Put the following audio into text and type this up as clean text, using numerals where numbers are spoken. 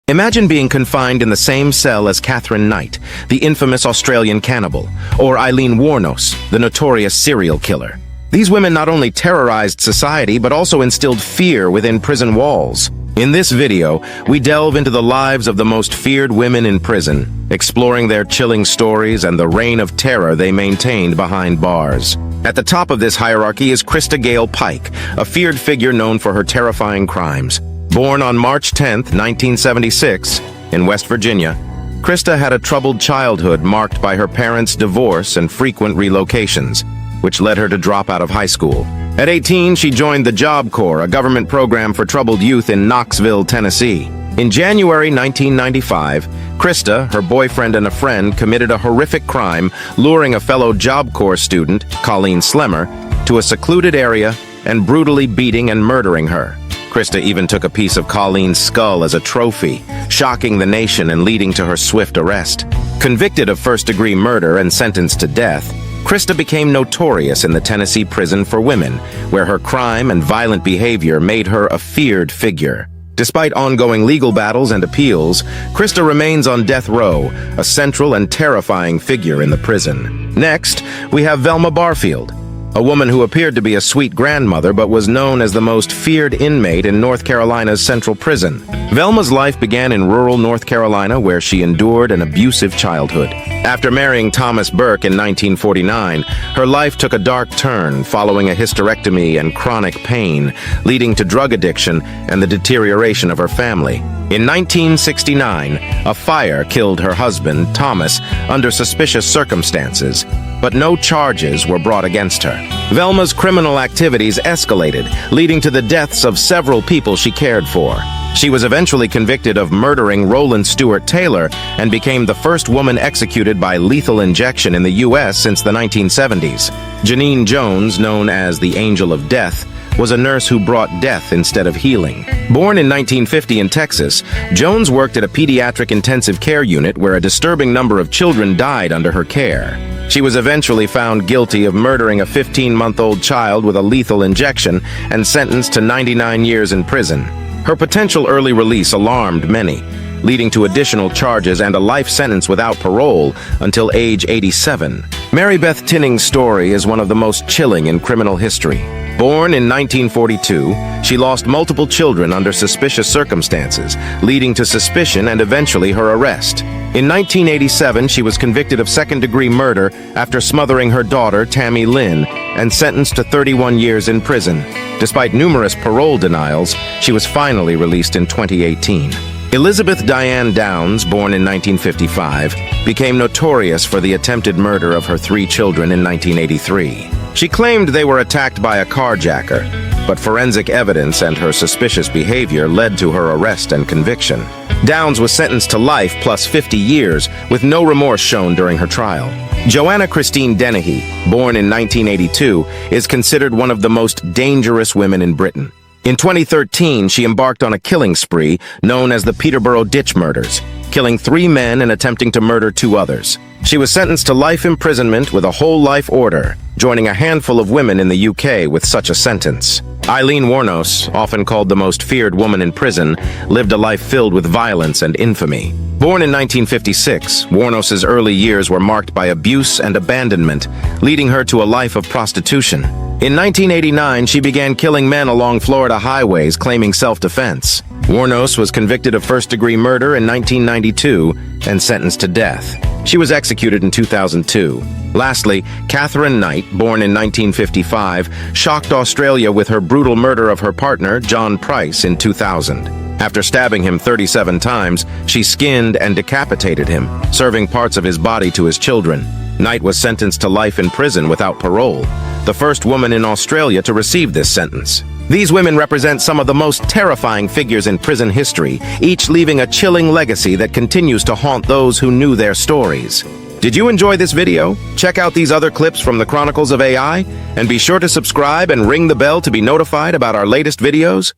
Imagine being confined in the same cell as Catherine Knight, the infamous Australian cannibal, or Eileen Wuornos, the notorious serial killer. These women not only terrorized society, but also instilled fear within prison walls. In this video, we delve into the lives of the most feared women in prison, exploring their chilling stories and the reign of terror they maintained behind bars. At the top of this hierarchy is Krista Gale Pike, a feared figure known for her terrifying crimes. Born on March 10, 1976, in West Virginia, Krista had a troubled childhood marked by her parents' divorce and frequent relocations, which led her to drop out of high school. At 18, she joined the Job Corps, a government program for troubled youth in Knoxville, Tennessee. In January 1995, Krista, her boyfriend, and a friend committed a horrific crime, luring a fellow Job Corps student, Colleen Slemmer, to a secluded area and brutally beating and murdering her. Krista even took a piece of Colleen's skull as a trophy, shocking the nation and leading to her swift arrest. Convicted of first-degree murder and sentenced to death, Krista became notorious in the Tennessee prison for women, where her crime and violent behavior made her a feared figure. Despite ongoing legal battles and appeals, Krista remains on death row, a central and terrifying figure in the prison. Next, we have Velma Barfield, a woman who appeared to be a sweet grandmother but was known as the most feared inmate in North Carolina's Central Prison. Velma's life began in rural North Carolina, where she endured an abusive childhood. After marrying Thomas Burke in 1949, her life took a dark turn following a hysterectomy and chronic pain, leading to drug addiction and the deterioration of her family. In 1969, a fire killed her husband, Thomas, under suspicious circumstances, but no charges were brought against her. Velma's criminal activities escalated, leading to the deaths of several people she cared for. She was eventually convicted of murdering Roland Stewart Taylor and became the first woman executed by lethal injection in the U.S. since the 1970s. Janine Jones, known as the Angel of Death, was a nurse who brought death instead of healing. Born in 1950 in Texas, Jones worked at a pediatric intensive care unit where a disturbing number of children died under her care. She was eventually found guilty of murdering a 15-month-old child with a lethal injection and sentenced to 99 years in prison. Her potential early release alarmed many, leading to additional charges and a life sentence without parole until age 87. Mary Beth Tinning's story is one of the most chilling in criminal history. Born in 1942, she lost multiple children under suspicious circumstances, leading to suspicion and eventually her arrest. In 1987, she was convicted of second-degree murder after smothering her daughter, Tammy Lynn, and sentenced to 31 years in prison. Despite numerous parole denials, she was finally released in 2018. Elizabeth Diane Downs, born in 1955, became notorious for the attempted murder of her 3 children in 1983. She claimed they were attacked by a carjacker, but forensic evidence and her suspicious behavior led to her arrest and conviction. Downs was sentenced to life plus 50 years, with no remorse shown during her trial. Joanna Christine Dennehy, born in 1982, is considered one of the most dangerous women in Britain. In 2013, she embarked on a killing spree known as the Peterborough Ditch Murders, killing 3 men and attempting to murder 2 others. She was sentenced to life imprisonment with a whole life order, joining a handful of women in the UK with such a sentence. Eileen Wuornos, often called the most feared woman in prison, lived a life filled with violence and infamy. Born in 1956, Wuornos's early years were marked by abuse and abandonment, leading her to a life of prostitution. In 1989, she began killing men along Florida highways, claiming self-defense. Wuornos was convicted of first-degree murder in 1992 and sentenced to death. She was executed in 2002. Lastly, Catherine Knight, born in 1955, shocked Australia with her brutal murder of her partner, John Price, in 2000. After stabbing him 37 times, she skinned and decapitated him, serving parts of his body to his children. Knight was sentenced to life in prison without parole, the first woman in Australia to receive this sentence. These women represent some of the most terrifying figures in prison history, each leaving a chilling legacy that continues to haunt those who knew their stories. Did you enjoy this video? Check out these other clips from the Chronicles of AI, and be sure to subscribe and ring the bell to be notified about our latest videos.